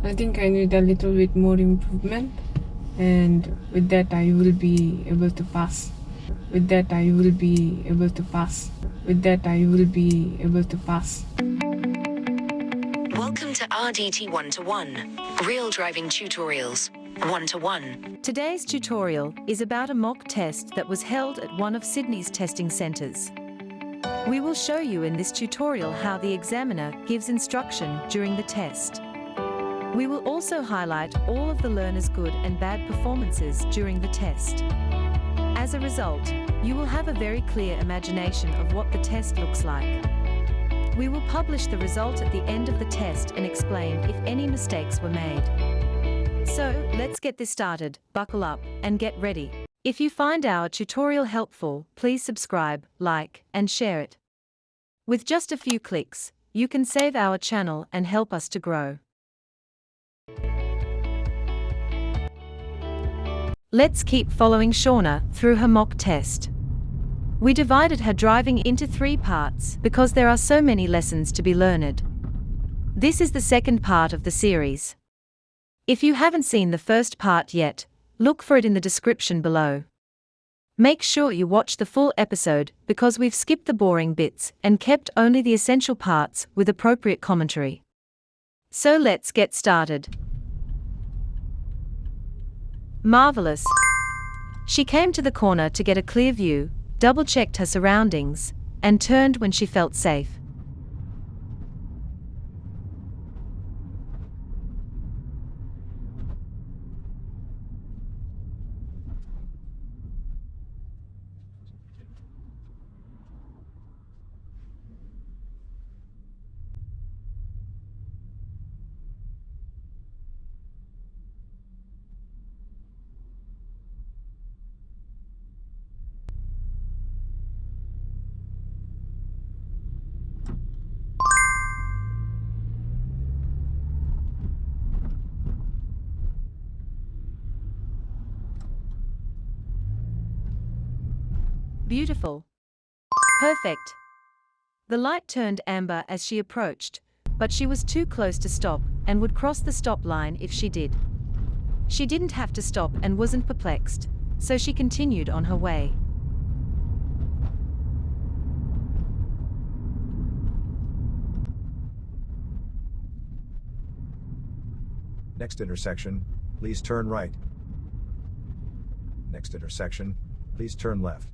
I think I need a little bit more improvement, and with that I will be able to pass. With that I will be able to pass. With that I will be able to pass. Welcome to RDT 1-to-1, Real Driving Tutorials, 1-to-1. Today's tutorial is about a mock test that was held at one of Sydney's testing centres. We will show you in this tutorial how the examiner gives instruction during the test. We will also highlight all of the learners' good and bad performances during the test. As a result, you will have a very clear imagination of what the test looks like. We will publish the result at the end of the test and explain if any mistakes were made. So, let's get this started. Buckle up and get ready. If you find our tutorial helpful, please subscribe, like, and share it. With just a few clicks, you can save our channel and help us to grow. Let's keep following Shauna through her mock test. We divided her driving into 3 parts because there are so many lessons to be learned. This is the second part of the series. If you haven't seen the first part yet, look for it in the description below. Make sure you watch the full episode because we've skipped the boring bits and kept only the essential parts with appropriate commentary. So let's get started. Marvelous. She came to the corner to get a clear view, double-checked her surroundings, and turned when she felt safe. Beautiful. Perfect. The light turned amber as she approached, but she was too close to stop and would cross the stop line if she did. She didn't have to stop and wasn't perplexed, so she continued on her way. Next intersection, please turn right. Next intersection, please turn left.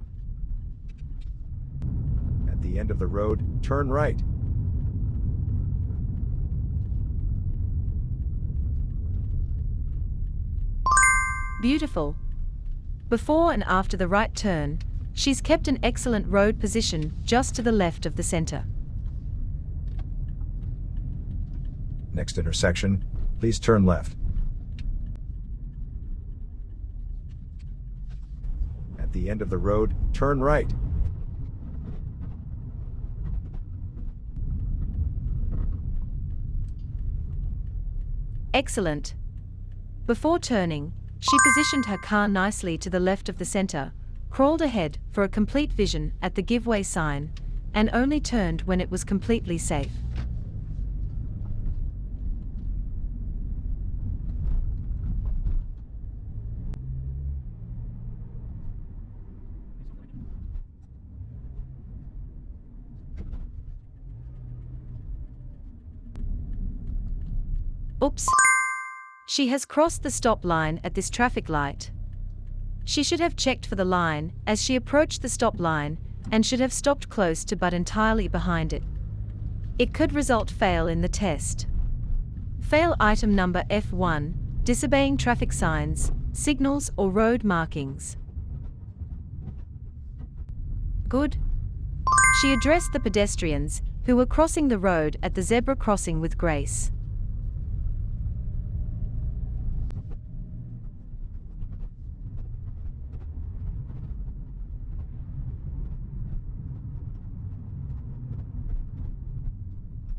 At the end of the road, turn right. Beautiful. Before and after the right turn, she's kept an excellent road position just to the left of the center. Next intersection, please turn left. At the end of the road, turn right. Excellent. Before turning, she positioned her car nicely to the left of the center, crawled ahead for a complete vision at the give-way sign, and only turned when it was completely safe. Oops. She has crossed the stop line at this traffic light. She should have checked for the line as she approached the stop line and should have stopped close to but entirely behind it. It could result fail in the test. Fail item number F1, disobeying traffic signs, signals or road markings. Good. She addressed the pedestrians who were crossing the road at the zebra crossing with grace.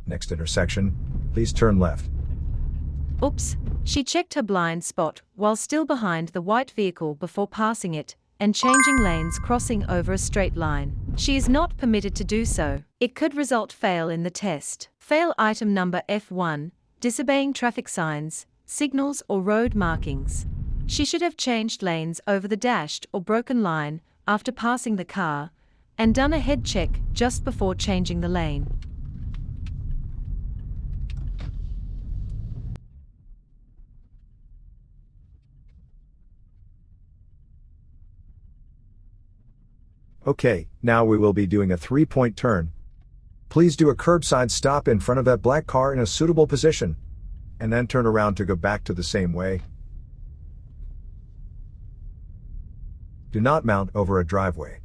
Next intersection, please turn left. Oops. She checked her blind spot while still behind the white vehicle before passing it and changing lanes crossing over a straight line. She is not permitted to do so. It could result fail in the test. Fail item number F1, disobeying traffic signs, signals or road markings. She should have changed lanes over the dashed or broken line after passing the car, and done a head check just before changing the lane. Okay, now we will be doing a 3-point turn. Please do a curbside stop in front of that black car in a suitable position, and then turn around to go back to the same way. Do not mount over a driveway.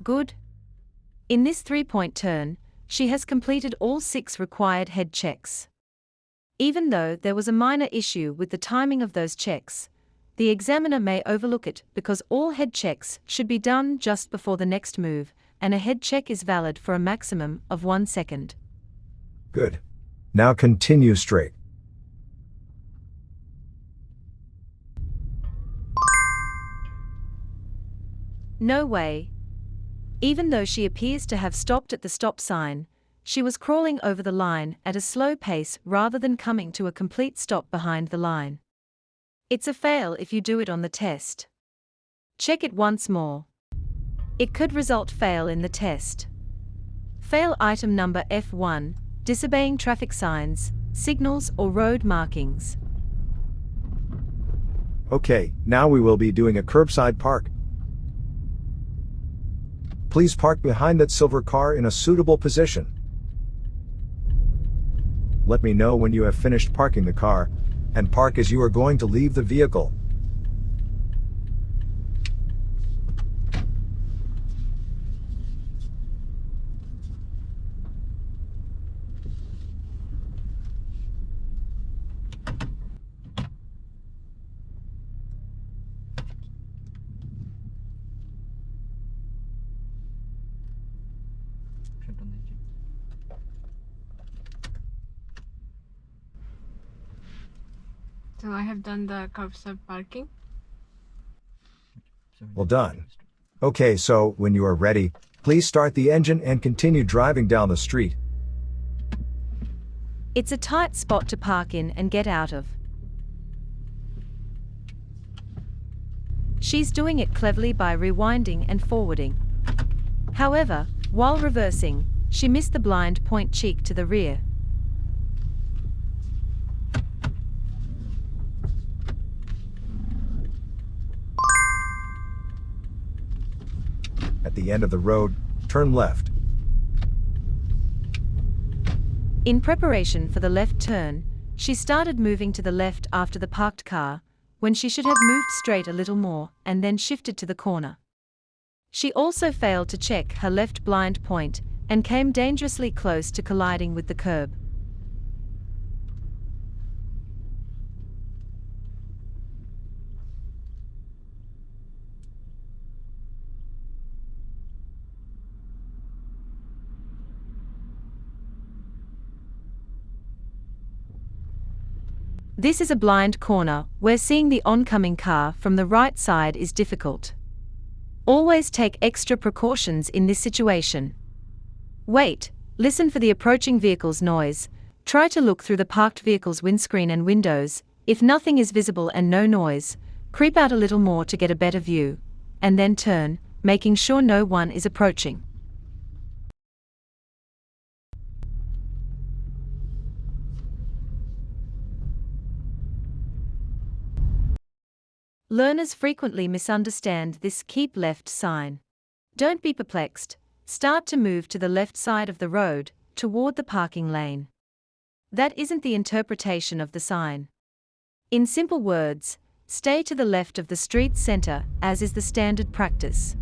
Good. In this 3-point turn, she has completed all 6 required head checks. Even though there was a minor issue with the timing of those checks, the examiner may overlook it because all head checks should be done just before the next move, and a head check is valid for a maximum of 1 second. Good. Now continue straight. No way. Even though she appears to have stopped at the stop sign, she was crawling over the line at a slow pace rather than coming to a complete stop behind the line. It's a fail if you do it on the test. Check it once more. It could result fail in the test. Fail item number F1, disobeying traffic signs, signals or road markings. Okay, now we will be doing a curbside park. Please park behind that silver car in a suitable position. Let me know when you have finished parking the car, and park as you are going to leave the vehicle. So I have done the curbside parking. Well done. Okay, so when you are ready, please start the engine and continue driving down the street. It's a tight spot to park in and get out of. She's doing it cleverly by rewinding and forwarding. However, while reversing, she missed the blind point cheek to the rear. At the end of the road, turn left. In preparation for the left turn, she started moving to the left after the parked car, when she should have moved straight a little more and then shifted to the corner. She also failed to check her left blind point and came dangerously close to colliding with the curb. This is a blind corner where seeing the oncoming car from the right side is difficult. Always take extra precautions in this situation. Wait, listen for the approaching vehicle's noise, try to look through the parked vehicle's windscreen and windows. If nothing is visible and no noise, creep out a little more to get a better view, and then turn, making sure no one is approaching. Learners frequently misunderstand this keep left sign. Don't be perplexed. Start to move to the left side of the road, toward the parking lane. That isn't the interpretation of the sign. In simple words, stay to the left of the street center, as is the standard practice.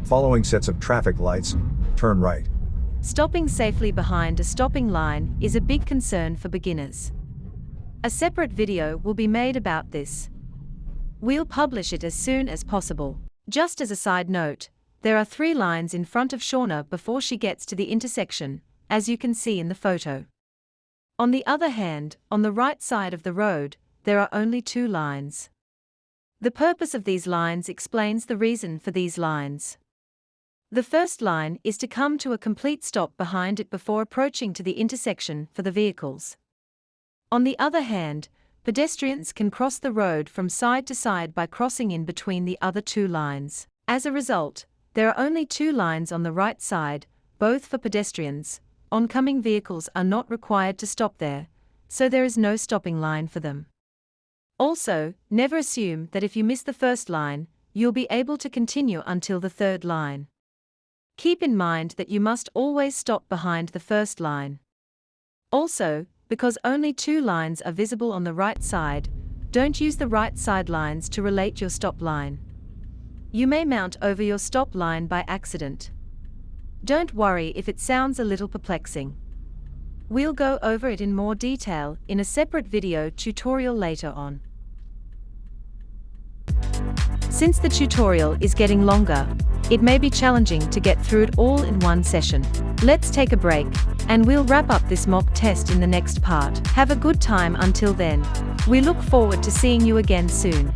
Following sets of traffic lights, turn right. Stopping safely behind a stopping line is a big concern for beginners. A separate video will be made about this. We'll publish it as soon as possible. Just as a side note, there are 3 lines in front of Shauna before she gets to the intersection, as you can see in the photo. On the other hand, on the right side of the road, there are only 2 lines. The purpose of these lines explains the reason for these lines. The first line is to come to a complete stop behind it before approaching to the intersection for the vehicles. On the other hand, pedestrians can cross the road from side to side by crossing in between the other 2 lines. As a result, there are only 2 lines on the right side, both for pedestrians. Oncoming vehicles are not required to stop there, so there is no stopping line for them. Also, never assume that if you miss the first line, you'll be able to continue until the 3rd line. Keep in mind that you must always stop behind the first line. Also, because only 2 lines are visible on the right side, don't use the right side lines to relate your stop line. You may mount over your stop line by accident. Don't worry if it sounds a little perplexing. We'll go over it in more detail in a separate video tutorial later on. Since the tutorial is getting longer, it may be challenging to get through it all in one session. Let's take a break, and we'll wrap up this mock test in the next part. Have a good time until then. We look forward to seeing you again soon.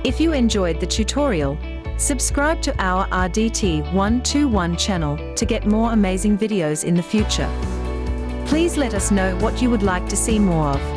If you enjoyed the tutorial, subscribe to our RDT121 channel to get more amazing videos in the future. Please let us know what you would like to see more of.